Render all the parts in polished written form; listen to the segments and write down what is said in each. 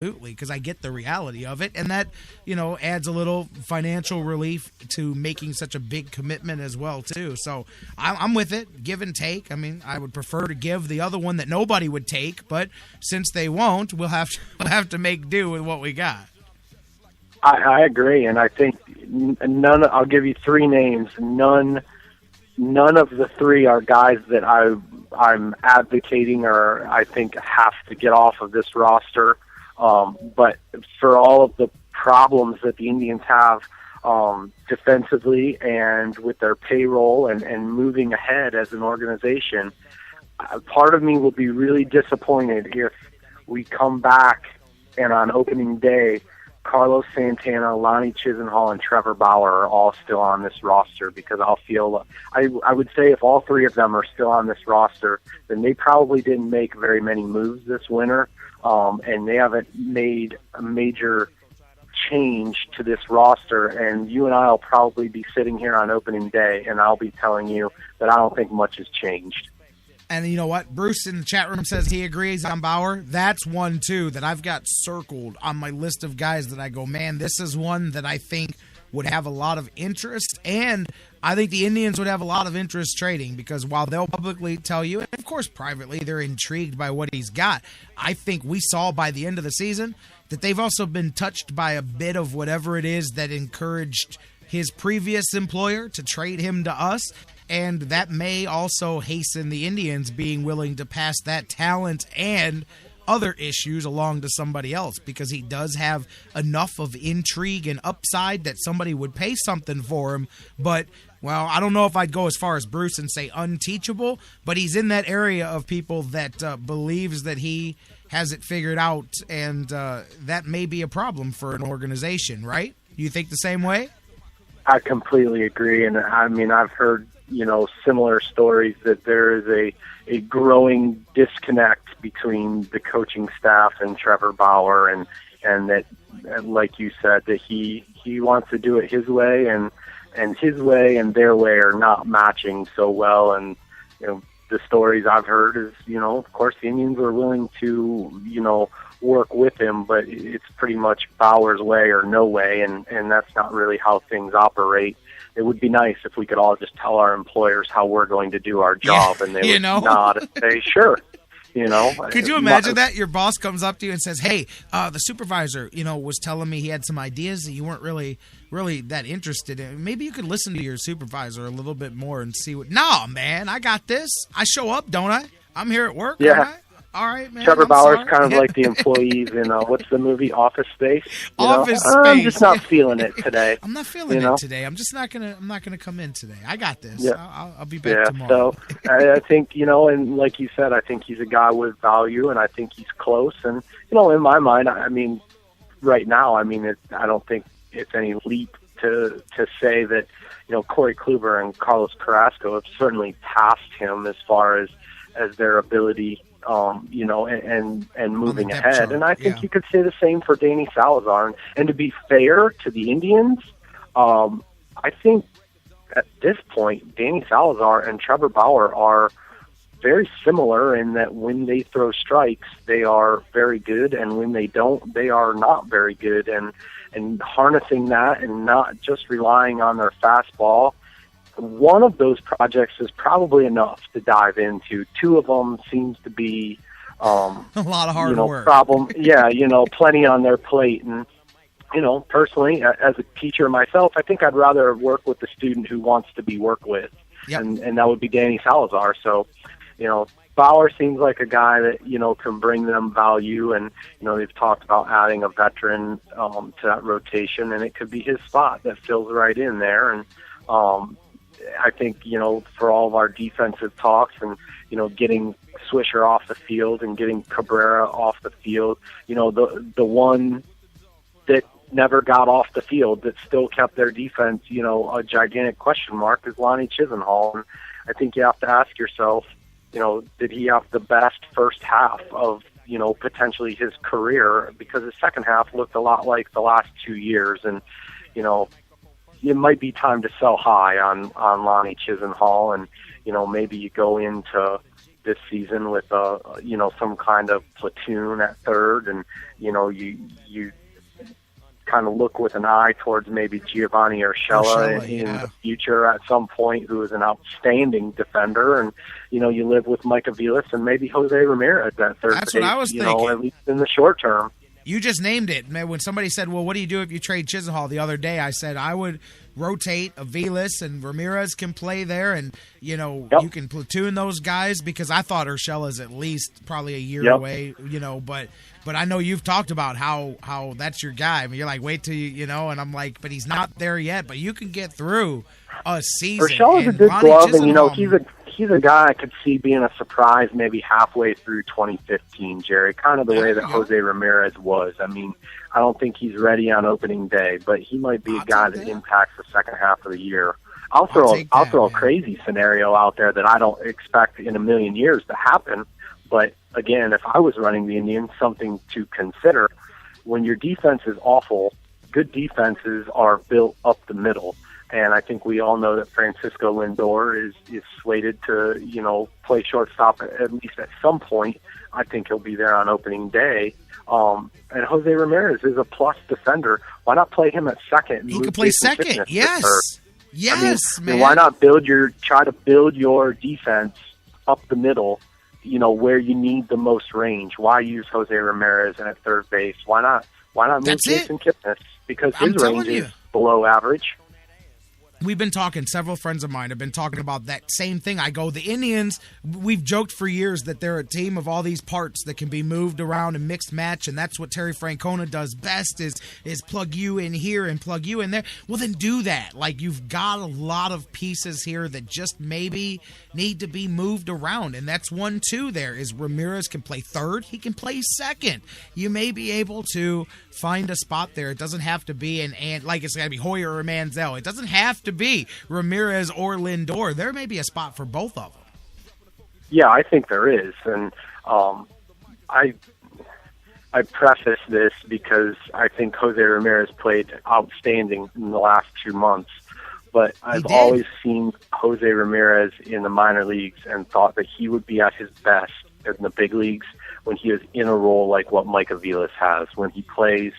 Absolutely, because I get the reality of it, and that, adds a little financial relief to making such a big commitment as well, too. So I'm with it, give and take. I mean, I would prefer to give the other one that nobody would take, but since they won't, we'll have to make do with what we got. I agree, and I think I'll give you three names. None of the three are guys that I'm advocating or I think have to get off of this roster. But for all of the problems that the Indians have defensively and with their payroll and moving ahead as an organization, part of me will be really disappointed if we come back and on opening day, Carlos Santana, Lonnie Chisenhall, and Trevor Bauer are all still on this roster, because I would say if all three of them are still on this roster, then they probably didn't make very many moves this winter. And they haven't made a major change to this roster, and you and I will probably be sitting here on opening day, and I'll be telling you that I don't think much has changed. And you know what? Bruce in the chat room says he agrees on Bauer. That's one, too, that I've got circled on my list of guys that I go, man, this is one that I think would have a lot of interest, and I think the Indians would have a lot of interest trading, because while they'll publicly tell you, and of course privately, they're intrigued by what he's got, I think we saw by the end of the season that they've also been touched by a bit of whatever it is that encouraged his previous employer to trade him to us, and that may also hasten the Indians being willing to pass that talent and other issues along to somebody else, because he does have enough of intrigue and upside that somebody would pay something for him. But, well, I don't know if I'd go as far as Bruce and say unteachable, but he's in that area of people that believes that he has it figured out, and that may be a problem for an organization, right? You think the same way? I completely agree, and I mean, I've heard similar stories that there is a growing disconnect between the coaching staff and Trevor Bauer, and that, like you said, that he wants to do it his way, and his way and their way are not matching so well. And the stories I've heard is, of course the Indians are willing to work with him, but it's pretty much Bauer's way or no way, and that's not really how things operate. It would be nice if we could all just tell our employers how we're going to do our job, and they would nod and say, sure. Could you imagine that? Your boss comes up to you and says, hey, the supervisor, was telling me he had some ideas that you weren't really that interested in. Maybe you could listen to your supervisor a little bit more and see what. No, man, I got this. I show up, don't I? I'm here at work, yeah. Aren't I? All right, man. Trevor Bauer's kind of like the employees in what's the movie Office Space? Office Space. I'm just not feeling it today. I'm not feeling it today. I'm not gonna come in today. I got this. Yeah. I'll be back tomorrow. So I think and like you said, I think he's a guy with value, and I think he's close. And in my mind, I mean, right now, I mean, I don't think it's any leap to say that Corey Kluber and Carlos Carrasco have certainly passed him as far as their ability. And moving ahead. Chart. And I think you could say the same for Danny Salazar. And to be fair to the Indians, I think at this point, Danny Salazar and Trevor Bauer are very similar in that when they throw strikes, they are very good, and when they don't, they are not very good. And harnessing that and not just relying on their fastball, one of those projects is probably enough to dive into. Two of them seems to be a lot of hard work. Plenty on their plate. And personally, as a teacher myself, I think I'd rather work with the student who wants to be worked with, and that would be Danny Salazar. So, Bauer seems like a guy that can bring them value, and they've talked about adding a veteran to that rotation, and it could be his spot that fills right in there. And I think, for all of our defensive talks and, getting Swisher off the field and getting Cabrera off the field, the one that never got off the field that still kept their defense, a gigantic question mark is Lonnie Chisenhall. And I think you have to ask yourself, did he have the best first half of, potentially his career? Because his second half looked a lot like the last 2 years. And, it might be time to sell high on Lonnie Chisenhall, and maybe you go into this season with some kind of platoon at third, and you kind of look with an eye towards maybe Giovanni Urshela in the future at some point, who is an outstanding defender, and you live with Micah Vilas and maybe Jose Ramirez at third. That's what I was thinking. At least in the short term. You just named it. When somebody said, well, what do you do if you trade Chisenhall the other day? I said I would rotate Aviles, and Ramirez can play there, and, you can platoon those guys, because I thought Urshela is at least probably a year away, but I know you've talked about how that's your guy. I mean, you're like, wait till and I'm like, but he's not there yet, but you can get through a season. Urshela's a good glove, and, he's a guy I could see being a surprise maybe halfway through 2015, Jerry, kind of the way that Jose Ramirez was. I mean, I don't think he's ready on opening day, but he might be a guy that impacts the second half of the year. I'll throw a crazy scenario out there that I don't expect in a million years to happen. But again, if I was running the Indians, something to consider. When your defense is awful, good defenses are built up the middle. And I think we all know that Francisco Lindor is slated to, play shortstop at least at some point. I think he'll be there on opening day. And Jose Ramirez is a plus defender. Why not play him at second? He can play second. Yes. Yes, man. Why not try to build your defense up the middle, where you need the most range? Why use Jose Ramirez at third base? Why not move Jason Kipnis? Because his range is below average. We've been talking, several friends of mine have been talking about that same thing. I go, the Indians, we've joked for years that they're a team of all these parts that can be moved around and mixed match, and that's what Terry Francona does best is plug you in here and plug you in there. Well, then do that. Like, you've got a lot of pieces here that just maybe need to be moved around, and that's 1-2 there, is Ramirez can play third, he can play second. You may be able to find a spot there. It doesn't have to be like it's got to be Hoyer or Manziel. It doesn't have to be Ramirez or Lindor. There may be a spot for both of them. Yeah, I think there is, and I preface this because I think Jose Ramirez played outstanding in the last 2 months, but I've always seen Jose Ramirez in the minor leagues and thought that he would be at his best in the big leagues when he is in a role like what Micah Vilas has, when he plays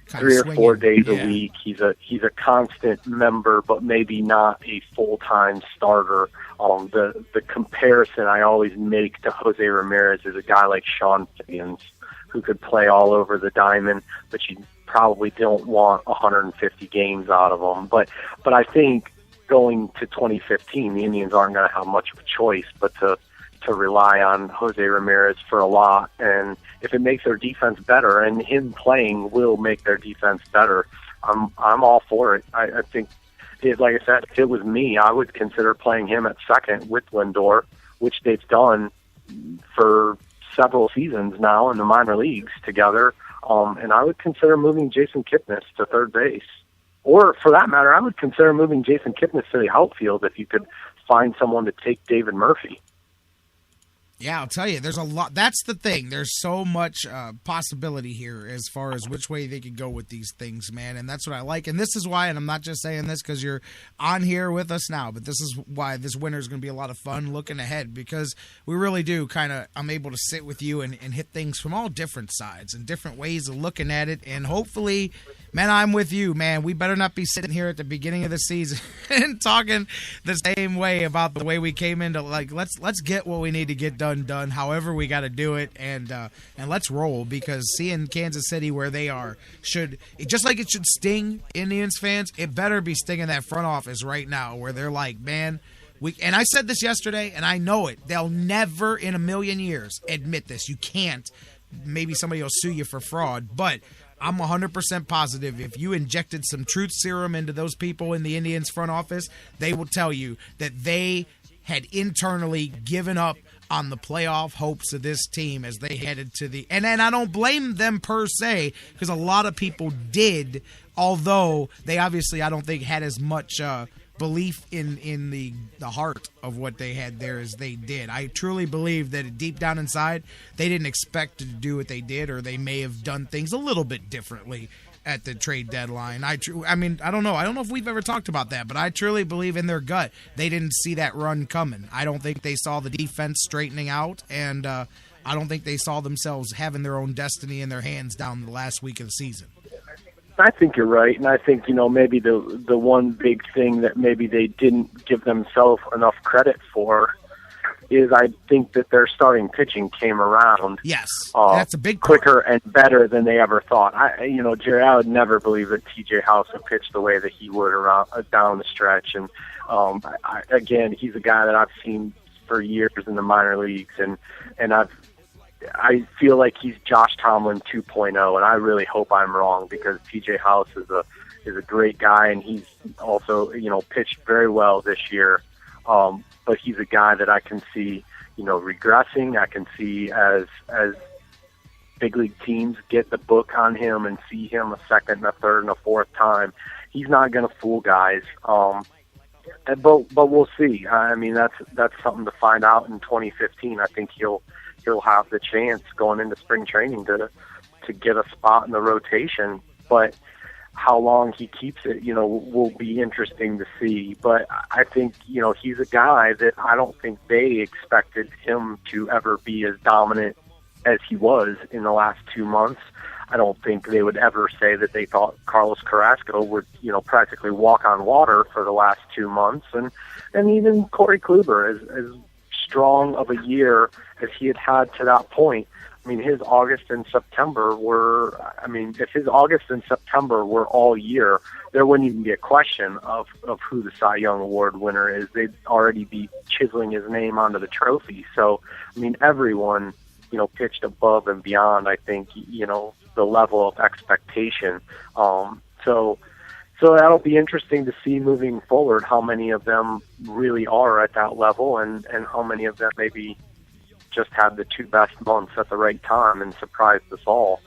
3 or 4 days a week. He's a constant member, but maybe not a full-time starter. The comparison I always make to Jose Ramirez is a guy like Sean Figgins, who could play all over the diamond, but you probably don't want 150 games out of him. But I think going to 2015, the Indians aren't going to have much of a choice but to rely on Jose Ramirez for a lot. And if it makes their defense better, and him playing will make their defense better, I'm all for it. I think, like I said, if it was me, I would consider playing him at second with Lindor, which they've done for several seasons now in the minor leagues together. And I would consider moving Jason Kipnis to third base. Or, for that matter, I would consider moving Jason Kipnis to the outfield if you could find someone to take David Murphy. Yeah, I'll tell you, there's a lot. That's the thing. There's so much possibility here as far as which way they could go with these things, man. And that's what I like. And this is why, and I'm not just saying this because you're on here with us now, but this is why this winter is going to be a lot of fun looking ahead, because we really do I'm able to sit with you and hit things from all different sides and different ways of looking at it. And hopefully, man, I'm with you, man. We better not be sitting here at the beginning of the season and talking the same way about the way we came into, like, let's get what we need to get done, however we got to do it, and let's roll, because seeing Kansas City where they are just like it should sting Indians fans, it better be stinging that front office right now, where they're like, man, and I said this yesterday, and I know it, they'll never in a million years admit this. You can't. Maybe somebody will sue you for fraud, but I'm 100% positive if you injected some truth serum into those people in the Indians front office, they will tell you that they had internally given up on the playoff hopes of this team as they headed to the – and I don't blame them per se, because a lot of people did, although they obviously, I don't think, had as much belief in the heart of what they had there as they did. I truly believe that deep down inside, they didn't expect to do what they did, or they may have done things a little bit differently at the trade deadline. I mean, I don't know. I don't know if we've ever talked about that, but I truly believe in their gut they didn't see that run coming. I don't think they saw the defense straightening out, and I don't think they saw themselves having their own destiny in their hands down the last week of the season. I think you're right, and I think, maybe the one big thing that maybe they didn't give themselves enough credit for is I think that their starting pitching came around. Yes, that's a big part. Quicker and better than they ever thought. Jerry, I would never believe that T.J. House would pitch the way that he would around down the stretch. And again, he's a guy that I've seen for years in the minor leagues, and I feel like he's Josh Tomlin 2.0, and I really hope I'm wrong because T.J. House is a great guy, and he's also pitched very well this year. But he's a guy that I can see, regressing. I can see as big league teams get the book on him and see him a second and a third and a fourth time. He's not going to fool guys. But we'll see. I mean, that's something to find out in 2015. I think he'll have the chance going into spring training to get a spot in the rotation. But how long he keeps it, will be interesting to see. But I think, he's a guy that I don't think they expected him to ever be as dominant as he was in the last 2 months. I don't think they would ever say that they thought Carlos Carrasco would, practically walk on water for the last 2 months. And even Corey Kluber, as strong of a year as he had to that point. I mean, his August and September if his August and September were all year, there wouldn't even be a question of who the Cy Young Award winner is. They'd already be chiseling his name onto the trophy. So, I mean, everyone, pitched above and beyond, I think, the level of expectation. So that'll be interesting to see moving forward how many of them really are at that level and how many of them maybe just had the two best months at the right time and surprised us all.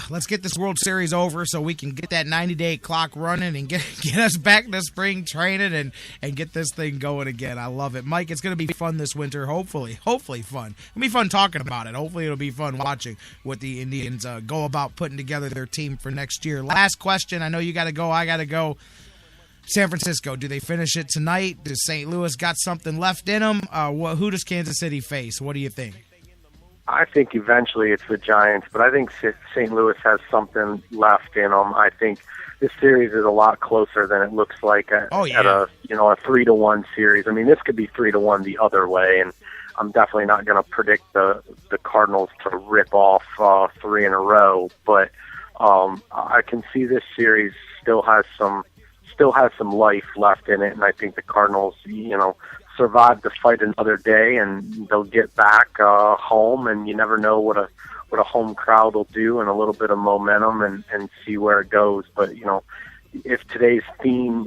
Let's get this World Series over so we can get that 90-day clock running and get us back to spring training and get this thing going again. I love it. Mike, it's going to be fun this winter, hopefully fun. It'll be fun talking about it. Hopefully it'll be fun watching what the Indians go about putting together their team for next year. Last question. I know you got to go. I got to go. San Francisco, do they finish it tonight? Does St. Louis got something left in them? Who does Kansas City face? What do you think? I think eventually it's the Giants, but I think St. Louis has something left in them. I think this series is a lot closer than it looks like at a 3-1 series. I mean, this could be 3-1 the other way, and I'm definitely not going to predict the Cardinals to rip off 3 in a row. But I can see this series still has some life left in it, and I think the Cardinals, survive to fight another day, and they'll get back home, and you never know what a home crowd will do, and a little bit of momentum and see where it goes. But if today's theme,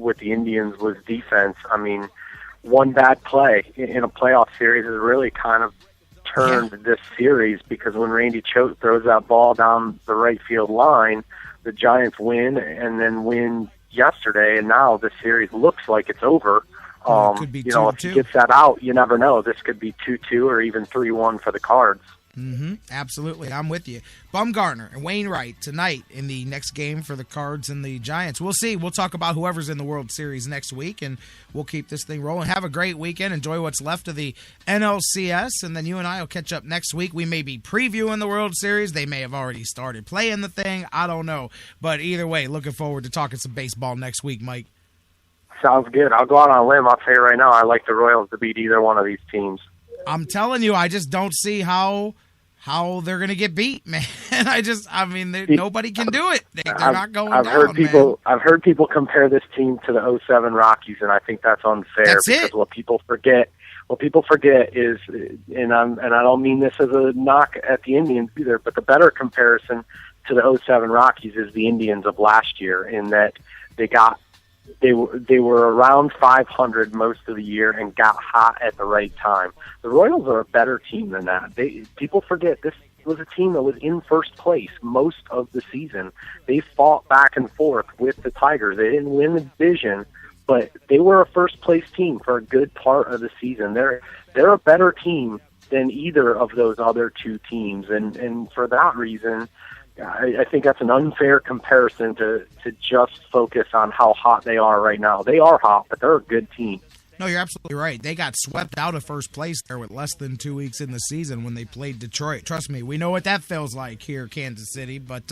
with the Indians was defense, I mean, one bad play in a playoff series has really kind of turned this series, because when Randy Choate throws that ball down the right field line, the Giants win and then win yesterday, and now the series looks like it's over. Could be if he gets that out, you never know. This could be 2-2 or even 3-1 for the Cards. Mm-hmm. Absolutely. I'm with you. Bumgarner and Wainwright tonight in the next game for the Cards and the Giants. We'll see. We'll talk about whoever's in the World Series next week, and we'll keep this thing rolling. Have a great weekend. Enjoy what's left of the NLCS, and then you and I will catch up next week. We may be previewing the World Series. They may have already started playing the thing. I don't know. But either way, looking forward to talking some baseball next week, Mike. Sounds good. I'll go out on a limb. I'll tell you right now, I like the Royals to beat either one of these teams. I'm telling you, I just don't see how they're going to get beat, man. Nobody can do it. They're not going down, man. I've heard people compare this team to the 07 Rockies, and I think that's unfair. That's because it. What people forget is, and I don't mean this as a knock at the Indians either, but the better comparison to the 07 Rockies is the Indians of last year, in that they were around 500 most of the year and got hot at the right time. The Royals are a better team than that. People forget this was a team that was in first place most of the season. They fought back and forth with the Tigers. They didn't win the division, but they were a first place team for a good part of the season. They're a better team than either of those other two teams, and for that reason, I think that's an unfair comparison to just focus on how hot they are right now. They are hot, but they're a good team. No, you're absolutely right. They got swept out of first place there with less than 2 weeks in the season when they played Detroit. Trust me, we know what that feels like here, Kansas City. But